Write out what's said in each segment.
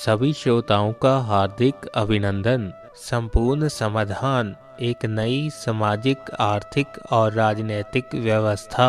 सभी श्रोताओं का हार्दिक अभिनंदन। संपूर्ण समाधान एक नई सामाजिक, आर्थिक और राजनैतिक व्यवस्था।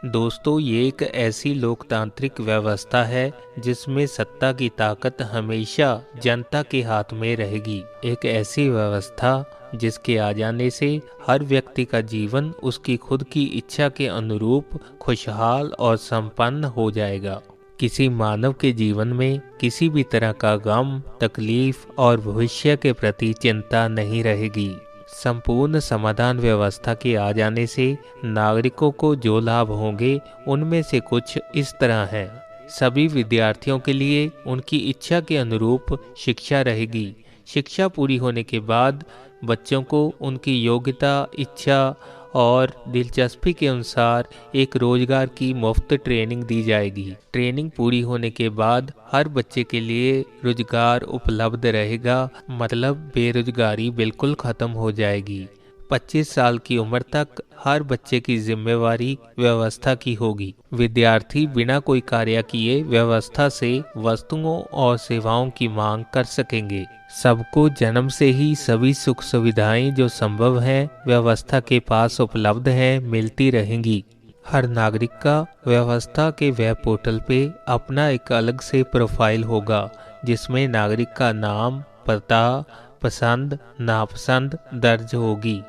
दोस्तों, ये एक ऐसी लोकतांत्रिक व्यवस्था है जिसमें सत्ता की ताकत हमेशा जनता के हाथ में रहेगी। एक ऐसी व्यवस्था जिसके आ जाने से हर व्यक्ति का जीवन उसकी खुद की इच्छा के अनुरूप खुशहाल और संपन्न हो जाएगा। किसी मानव के जीवन में किसी भी तरह का गम, तकलीफ और भविष्य के प्रति चिंता नहीं रहेगी। संपूर्ण समाधान व्यवस्था के आ जाने से नागरिकों को जो लाभ होंगे उनमें से कुछ इस तरह हैं। सभी विद्यार्थियों के लिए उनकी इच्छा के अनुरूप शिक्षा रहेगी। शिक्षा पूरी होने के बाद बच्चों को उनकी योग्यता, इच्छा और दिलचस्पी के अनुसार एक रोजगार की मुफ्त ट्रेनिंग दी जाएगी। ट्रेनिंग पूरी होने के बाद हर बच्चे के लिए रोजगार उपलब्ध रहेगा, मतलब बेरोजगारी बिल्कुल खत्म हो जाएगी। 25 साल की उम्र तक हर बच्चे की जिम्मेवारी व्यवस्था की होगी। विद्यार्थी बिना कोई कार्य किए व्यवस्था से वस्तुओं और सेवाओं की मांग कर सकेंगे। सबको जन्म से ही सभी सुख सुविधाएं जो संभव हैं व्यवस्था के पास उपलब्ध हैं, मिलती रहेंगी। हर नागरिक का व्यवस्था के वेब पोर्टल पे अपना एक अलग से प्रोफाइल होगा, जिसमें नागरिक का नाम, पता, पसंद, नापसंद दर्ज होगी।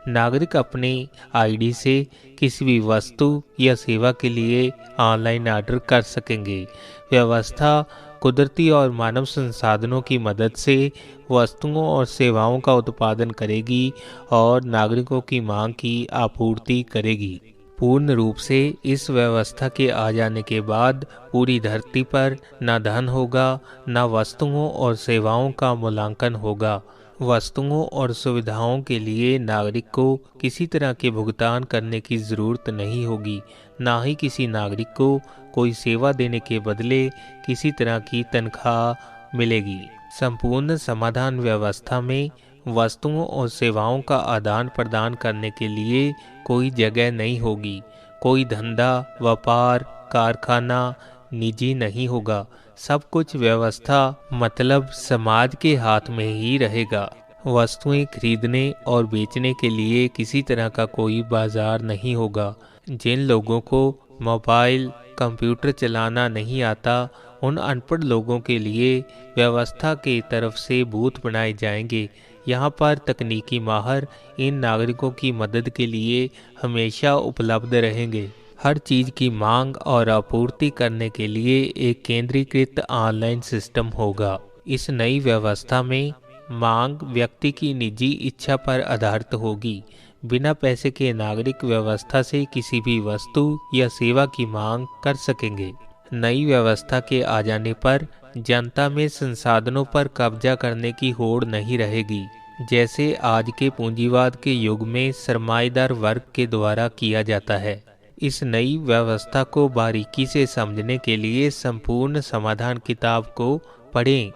नागरिक अपने आईडी से किसी भी वस्तु या सेवा के लिए ऑनलाइन ऑर्डर कर सकेंगे। व्यवस्था कुदरती और मानव संसाधनों की मदद से वस्तुओं और सेवाओं का उत्पादन करेगी और नागरिकों की मांग की आपूर्ति करेगी। पूर्ण रूप से इस व्यवस्था के आ जाने के बाद पूरी धरती पर न धन होगा, न वस्तुओं और सेवाओं का मूल्यांकन होगा। वस्तुओं और सुविधाओं के लिए नागरिक को किसी तरह के भुगतान करने की जरूरत नहीं होगी। ना ही किसी नागरिक को कोई सेवा देने के बदले किसी तरह की तनख्वाह मिलेगी। संपूर्ण समाधान व्यवस्था में वस्तुओं और सेवाओं का आदान प्रदान करने के लिए कोई जगह नहीं होगी। कोई धंधा, व्यापार, कारखाना निजी नहीं होगा। सब कुछ व्यवस्था मतलब समाज के हाथ में ही रहेगा। वस्तुएं खरीदने और बेचने के लिए किसी तरह का कोई बाजार नहीं होगा। जिन लोगों को मोबाइल, कंप्यूटर चलाना नहीं आता, उन अनपढ़ लोगों के लिए व्यवस्था की तरफ से बूथ बनाए जाएंगे। यहाँ पर तकनीकी माहिर इन नागरिकों की मदद के लिए हमेशा उपलब्ध रहेंगे। हर चीज़ की मांग और आपूर्ति करने के लिए एक केंद्रीकृत ऑनलाइन सिस्टम होगा। इस नई व्यवस्था में मांग व्यक्ति की निजी इच्छा पर आधारित होगी। बिना पैसे के नागरिक व्यवस्था से किसी भी वस्तु या सेवा की मांग कर सकेंगे। नई व्यवस्था के आ जाने पर जनता में संसाधनों पर कब्जा करने की होड़ नहीं रहेगी, जैसे आज के पूंजीवाद के युग में सरमाएदार वर्ग के द्वारा किया जाता है। इस नई व्यवस्था को बारीकी से समझने के लिए संपूर्ण समाधान किताब को पढ़ें।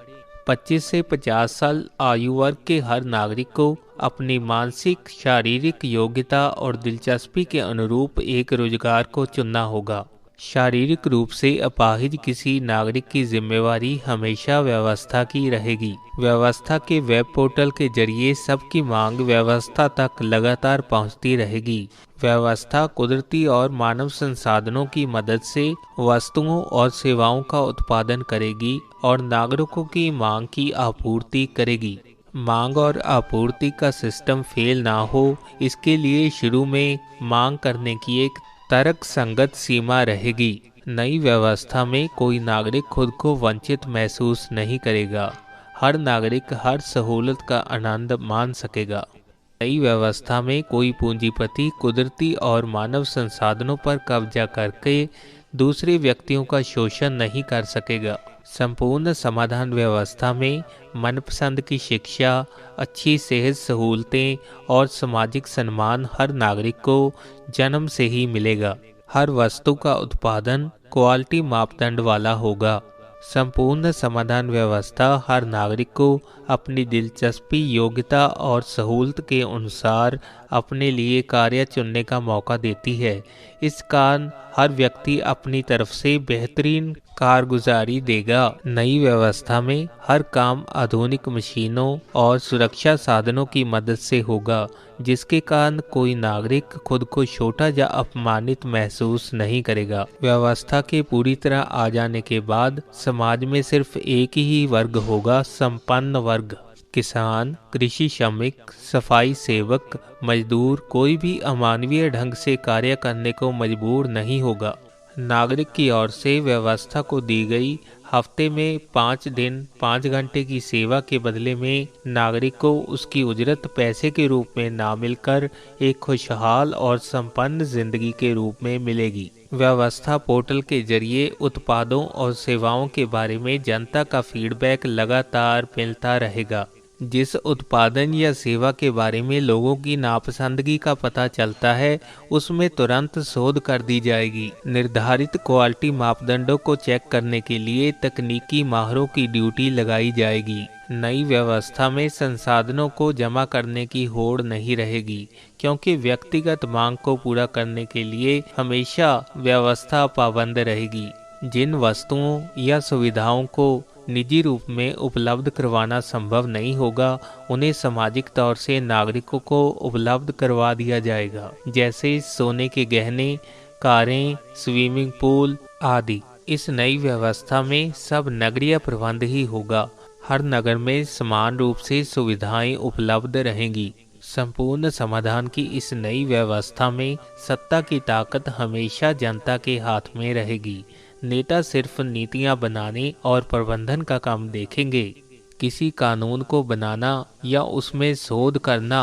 25 से 50 साल आयु वर्ग के हर नागरिक को अपनी मानसिक, शारीरिक योग्यता और दिलचस्पी के अनुरूप एक रोजगार को चुनना होगा। शारीरिक रूप से अपाहिज किसी नागरिक की जिम्मेवारी हमेशा व्यवस्था की रहेगी। व्यवस्था के वेब पोर्टल के जरिए सबकी मांग व्यवस्था तक लगातार पहुंचती रहेगी। व्यवस्था कुदरती और मानव संसाधनों की मदद से वस्तुओं और सेवाओं का उत्पादन करेगी और नागरिकों की मांग की आपूर्ति करेगी। मांग और आपूर्ति का सिस्टम फेल ना हो, इसके लिए शुरू में मांग करने की एक तर्क संगत सीमा रहेगी। नई व्यवस्था में कोई नागरिक खुद को वंचित महसूस नहीं करेगा। हर नागरिक हर सहूलत का आनंद मान सकेगा। नई व्यवस्था में कोई पूंजीपति कुदरती और मानव संसाधनों पर कब्जा करके दूसरे व्यक्तियों का शोषण नहीं कर सकेगा। संपूर्ण समाधान व्यवस्था में मनपसंद की शिक्षा, अच्छी सेहत सहूलतें और सामाजिक सम्मान हर नागरिक को जन्म से ही मिलेगा। हर वस्तु का उत्पादन क्वालिटी मापदंड वाला होगा। संपूर्ण समाधान व्यवस्था हर नागरिक को अपनी दिलचस्पी, योग्यता और सहूलत के अनुसार अपने लिए कार्य चुनने का मौका देती है। इस कारण हर व्यक्ति अपनी तरफ से बेहतरीन कारगुजारी देगा। नई व्यवस्था में हर काम आधुनिक मशीनों और सुरक्षा साधनों की मदद से होगा, जिसके कारण कोई नागरिक खुद को छोटा या अपमानित महसूस नहीं करेगा। व्यवस्था के पूरी तरह आ जाने के बाद समाज में सिर्फ एक ही वर्ग होगा, संपन्न वर्ग। किसान, कृषि श्रमिक, सफाई सेवक, मजदूर, कोई भी अमानवीय ढंग से कार्य करने को मजबूर नहीं होगा। नागरिक की ओर से व्यवस्था को दी गई हफ्ते में 5 दिन 5 घंटे की सेवा के बदले में नागरिक को उसकी उजरत पैसे के रूप में ना मिलकर एक खुशहाल और संपन्न जिंदगी के रूप में मिलेगी। व्यवस्था पोर्टल के जरिए उत्पादों और सेवाओं के बारे में जनता का फीडबैक लगातार मिलता रहेगा। जिस उत्पादन या सेवा के बारे में लोगों की नापसंदगी का पता चलता है, उसमें तुरंत शोध कर दी जाएगी। निर्धारित क्वालिटी मापदंडों को चेक करने के लिए तकनीकी माहिरों की ड्यूटी लगाई जाएगी। नई व्यवस्था में संसाधनों को जमा करने की होड़ नहीं रहेगी, क्योंकि व्यक्तिगत मांग को पूरा करने के लिए हमेशा व्यवस्था पाबंद रहेगी। जिन वस्तुओं या सुविधाओं को निजी रूप में उपलब्ध करवाना संभव नहीं होगा, उन्हें सामाजिक तौर से नागरिकों को उपलब्ध करवा दिया जाएगा, जैसे सोने के गहने, कारें, स्विमिंग पूल आदि। इस नई व्यवस्था में सब नगरीय प्रबंध ही होगा। हर नगर में समान रूप से सुविधाएं उपलब्ध रहेंगी। संपूर्ण समाधान की इस नई व्यवस्था में सत्ता की ताकत हमेशा जनता के हाथ में रहेगी। नेता सिर्फ नीतियां बनाने और प्रबंधन का काम देखेंगे। किसी कानून को बनाना या उसमें शोध करना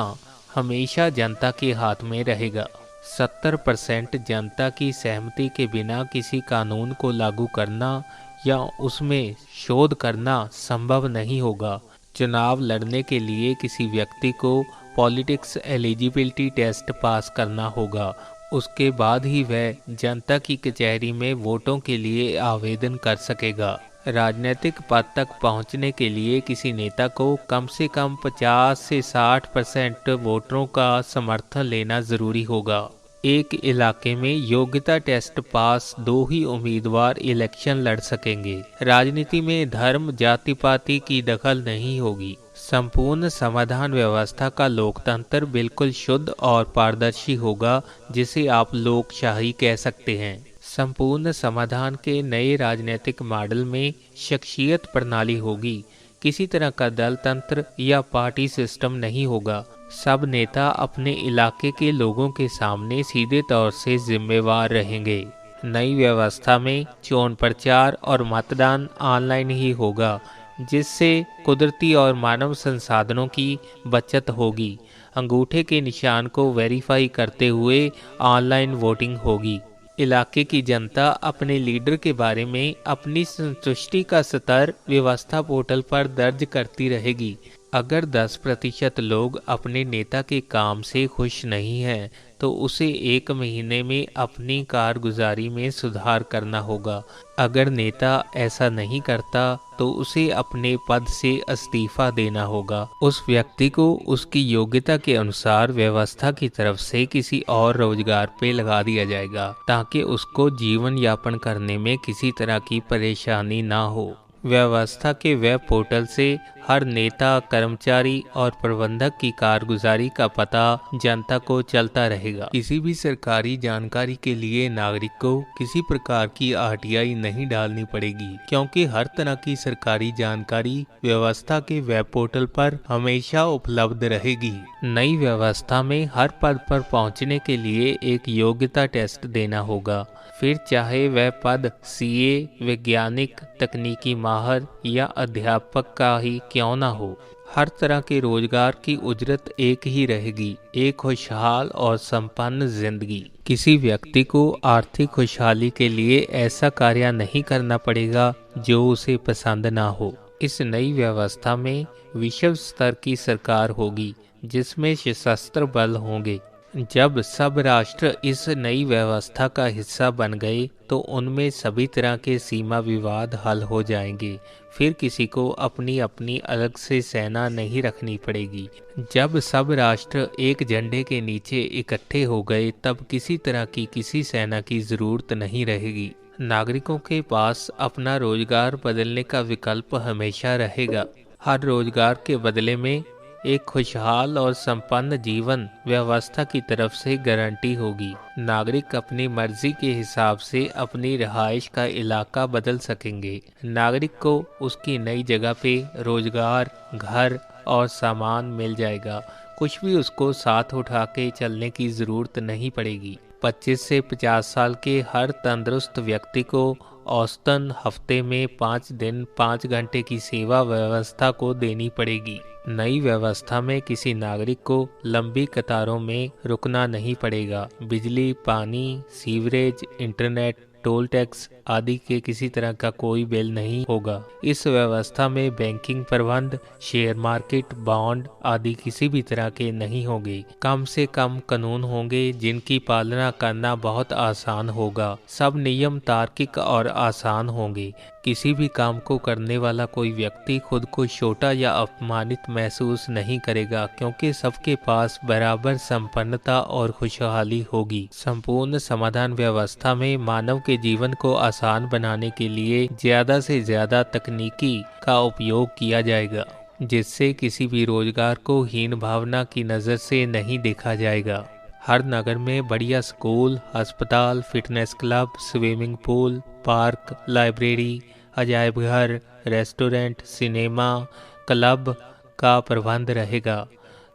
हमेशा जनता के हाथ में रहेगा। 70% जनता की सहमति के बिना किसी कानून को लागू करना या उसमें शोध करना संभव नहीं होगा। चुनाव लड़ने के लिए किसी व्यक्ति को पॉलिटिक्स एलिजिबिलिटी टेस्ट पास करना होगा। उसके बाद ही वह जनता की कचहरी में वोटों के लिए आवेदन कर सकेगा। राजनीतिक पद तक पहुंचने के लिए किसी नेता को कम से कम 50 से 60% वोटरों का समर्थन लेना जरूरी होगा। एक इलाके में योग्यता टेस्ट पास 2 ही उम्मीदवार इलेक्शन लड़ सकेंगे। राजनीति में धर्म, जाति पाति की दखल नहीं होगी। संपूर्ण समाधान व्यवस्था का लोकतंत्र बिल्कुल शुद्ध और पारदर्शी होगा, जिसे आप लोकशाही कह सकते हैं। संपूर्ण समाधान के नए राजनीतिक मॉडल में शख्सियत प्रणाली होगी। किसी तरह का दल तंत्र या पार्टी सिस्टम नहीं होगा। सब नेता अपने इलाके के लोगों के सामने सीधे तौर से जिम्मेवार रहेंगे। नई व्यवस्था में चुनाव प्रचार और मतदान ऑनलाइन ही होगा, जिससे कुदरती और मानव संसाधनों की बचत होगी। अंगूठे के निशान को वेरीफाई करते हुए ऑनलाइन वोटिंग होगी। इलाके की जनता अपने लीडर के बारे में अपनी संतुष्टि का स्तर व्यवस्था पोर्टल पर दर्ज करती रहेगी। अगर 10% लोग अपने नेता के काम से खुश नहीं हैं, तो उसे 1 महीने में अपनी कारगुजारी में सुधार करना होगा। अगर नेता ऐसा नहीं करता, तो उसे अपने पद से इस्तीफा देना होगा। उस व्यक्ति को उसकी योग्यता के अनुसार व्यवस्था की तरफ से किसी और रोजगार पे लगा दिया जाएगा, ताकि उसको जीवन यापन करने में किसी तरह की परेशानी ना हो। व्यवस्था के वेब पोर्टल से हर नेता, कर्मचारी और प्रबंधक की कारगुजारी का पता जनता को चलता रहेगा। किसी भी सरकारी जानकारी के लिए नागरिक को किसी प्रकार की आरटीआई नहीं डालनी पड़ेगी, क्योंकि हर तरह की सरकारी जानकारी व्यवस्था के वेब पोर्टल पर हमेशा उपलब्ध रहेगी। नई व्यवस्था में हर पद पर पहुंचने के लिए एक योग्यता टेस्ट देना होगा, फिर चाहे वह पद सीए, वैज्ञानिक, तकनीकी माहर या अध्यापक का ही क्यों ना हो। हर तरह के रोजगार की उजरत एक ही रहेगी, एक खुशहाल और संपन्न जिंदगी। किसी व्यक्ति को आर्थिक खुशहाली के लिए ऐसा कार्य नहीं करना पड़ेगा जो उसे पसंद ना हो। इस नई व्यवस्था में विश्व स्तर की सरकार होगी, जिसमें सशस्त्र बल होंगे। जब सब राष्ट्र इस नई व्यवस्था का हिस्सा बन गए, तो उनमें सभी तरह के सीमा विवाद हल हो जाएंगे। फिर किसी को अपनी अपनी अलग से सेना नहीं रखनी पड़ेगी। जब सब राष्ट्र एक झंडे के नीचे इकट्ठे हो गए, तब किसी तरह की किसी सेना की जरूरत नहीं रहेगी। नागरिकों के पास अपना रोजगार बदलने का विकल्प हमेशा रहेगा। हर रोजगार के बदले में एक खुशहाल और संपन्न जीवन व्यवस्था की तरफ से गारंटी होगी। नागरिक अपनी मर्जी के हिसाब से अपनी रिहाइश का इलाका बदल सकेंगे। नागरिक को उसकी नई जगह पे रोजगार, घर और सामान मिल जाएगा। कुछ भी उसको साथ उठा के चलने की ज़रूरत नहीं पड़ेगी। 25 से 50 साल के हर तंदुरुस्त व्यक्ति को औसतन हफ्ते में 5 दिन 5 घंटे की सेवा व्यवस्था को देनी पड़ेगी। नई व्यवस्था में किसी नागरिक को लंबी कतारों में रुकना नहीं पड़ेगा। बिजली, पानी, सीवरेज, इंटरनेट, टोल टैक्स आदि के किसी तरह का कोई बिल नहीं होगा। इस व्यवस्था में बैंकिंग प्रबंध, शेयर मार्केट, बॉन्ड आदि किसी भी तरह के नहीं होंगे। कम से कम कानून होंगे जिनकी पालना करना बहुत आसान होगा। सब नियम तार्किक और आसान होंगे। किसी भी काम को करने वाला कोई व्यक्ति खुद को छोटा या अपमानित महसूस नहीं करेगा, क्योंकि सबके पास बराबर संपन्नता और खुशहाली होगी। संपूर्ण समाधान व्यवस्था में मानव के जीवन को आसान बनाने के लिए ज्यादा से ज्यादा तकनीकी का उपयोग किया जाएगा, जिससे किसी भी रोजगार को हीन भावना की नज़र से नहीं देखा जाएगा। हर नगर में बढ़िया स्कूल, अस्पताल, fitness club, swimming pool, park, library, अजायब घर, रेस्टोरेंट, सिनेमा, क्लब का प्रबंध रहेगा।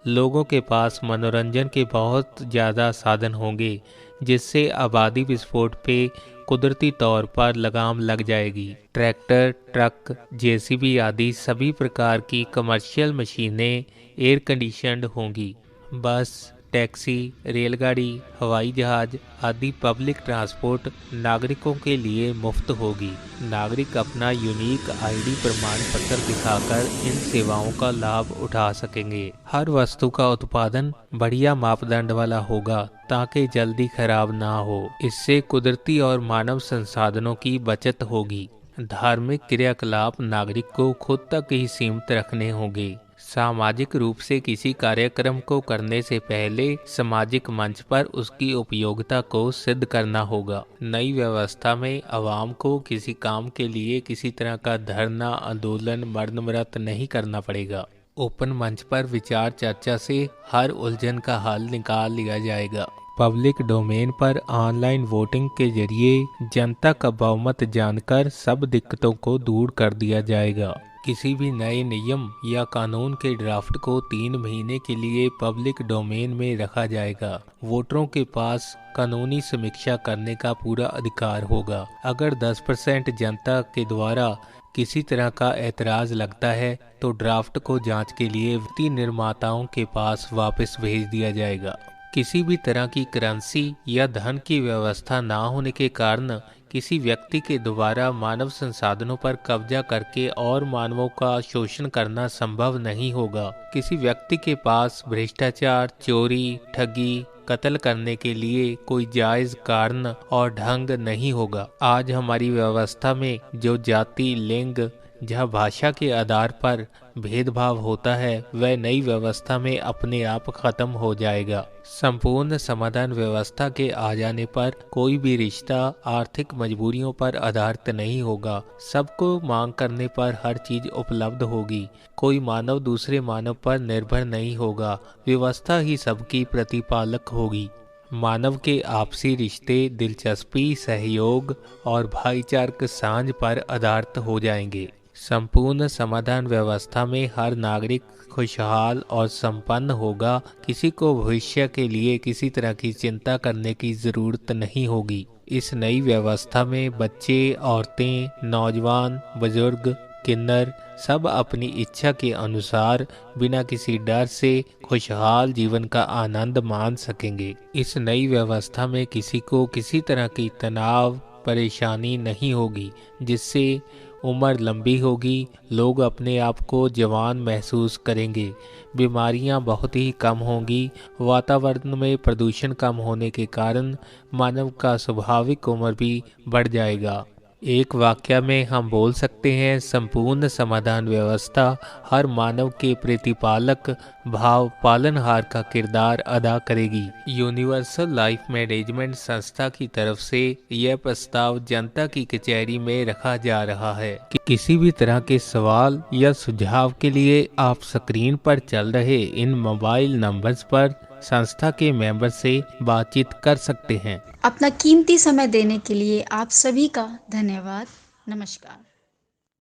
लोगों के पास मनोरंजन के बहुत ज़्यादा साधन होंगे, जिससे आबादी विस्फोट पे कुदरती तौर पर लगाम लग जाएगी। ट्रैक्टर, ट्रक, जेसीबी आदि सभी प्रकार की कमर्शियल मशीनें एयर कंडीशन्ड होंगी। बस, टैक्सी, रेलगाड़ी, हवाई जहाज आदि पब्लिक ट्रांसपोर्ट नागरिकों के लिए मुफ्त होगी। नागरिक अपना यूनिक आईडी प्रमाण पत्र दिखाकर इन सेवाओं का लाभ उठा सकेंगे। हर वस्तु का उत्पादन बढ़िया मापदंड वाला होगा, ताकि जल्दी खराब ना हो। इससे कुदरती और मानव संसाधनों की बचत होगी। धार्मिक क्रियाकलाप नागरिक को खुद तक ही सीमित रखने होंगे। सामाजिक रूप से किसी कार्यक्रम को करने से पहले सामाजिक मंच पर उसकी उपयोगिता को सिद्ध करना होगा। नई व्यवस्था में आवाम को किसी काम के लिए किसी तरह का धरना, आंदोलन, मरण व्रत नहीं करना पड़ेगा। ओपन मंच पर विचार चर्चा से हर उलझन का हल निकाल लिया जाएगा। पब्लिक डोमेन पर ऑनलाइन वोटिंग के जरिए जनता का बहुमत जानकर सब दिक्कतों को दूर कर दिया जाएगा। किसी भी नए नियम या कानून के ड्राफ्ट को 3 महीने के लिए पब्लिक डोमेन में रखा जाएगा। वोटरों के पास कानूनी समीक्षा करने का पूरा अधिकार होगा। अगर 10% जनता के द्वारा किसी तरह का ऐतराज लगता है तो ड्राफ्ट को जांच के लिए वित्तीय निर्माताओं के पास वापस भेज दिया जाएगा। किसी भी तरह की करेंसी या धन की व्यवस्था ना होने के कारण किसी व्यक्ति के द्वारा मानव संसाधनों पर कब्जा करके और मानवों का शोषण करना संभव नहीं होगा। किसी व्यक्ति के पास भ्रष्टाचार, चोरी, ठगी, कत्ल करने के लिए कोई जायज कारण और ढंग नहीं होगा। आज हमारी व्यवस्था में जो जाति, लिंग, जहाँ भाषा के आधार पर भेदभाव होता है, वह नई व्यवस्था में अपने आप खत्म हो जाएगा। संपूर्ण समाधान व्यवस्था के आ जाने पर कोई भी रिश्ता आर्थिक मजबूरियों पर आधारित नहीं होगा। सबको मांग करने पर हर चीज उपलब्ध होगी। कोई मानव दूसरे मानव पर निर्भर नहीं होगा। व्यवस्था ही सबकी प्रतिपालक होगी। मानव के आपसी रिश्ते दिलचस्पी, सहयोग और भाईचारक साझ पर आधारित हो जाएंगे। संपूर्ण समाधान व्यवस्था में हर नागरिक खुशहाल और संपन्न होगा। किसी को भविष्य के लिए किसी तरह की चिंता करने की जरूरत नहीं होगी। इस नई व्यवस्था में बच्चे, औरतें, नौजवान, बुजुर्ग, किन्नर सब अपनी इच्छा के अनुसार बिना किसी डर से खुशहाल जीवन का आनंद मान सकेंगे। इस नई व्यवस्था में किसी को किसी तरह की तनाव, परेशानी नहीं होगी, जिससे उम्र लंबी होगी। लोग अपने आप को जवान महसूस करेंगे। बीमारियां बहुत ही कम होंगी। वातावरण में प्रदूषण कम होने के कारण मानव का स्वाभाविक उम्र भी बढ़ जाएगा। एक वाक्य में हम बोल सकते हैं, संपूर्ण समाधान व्यवस्था हर मानव के प्रतिपालक भाव पालनहार का किरदार अदा करेगी। यूनिवर्सल लाइफ मैनेजमेंट संस्था की तरफ से यह प्रस्ताव जनता की कचहरी में रखा जा रहा है कि किसी भी तरह के सवाल या सुझाव के लिए आप स्क्रीन पर चल रहे इन मोबाइल नंबर्स पर संस्था के मेंबर से बातचीत कर सकते हैं। अपना कीमती समय देने के लिए आप सभी का धन्यवाद। नमस्कार।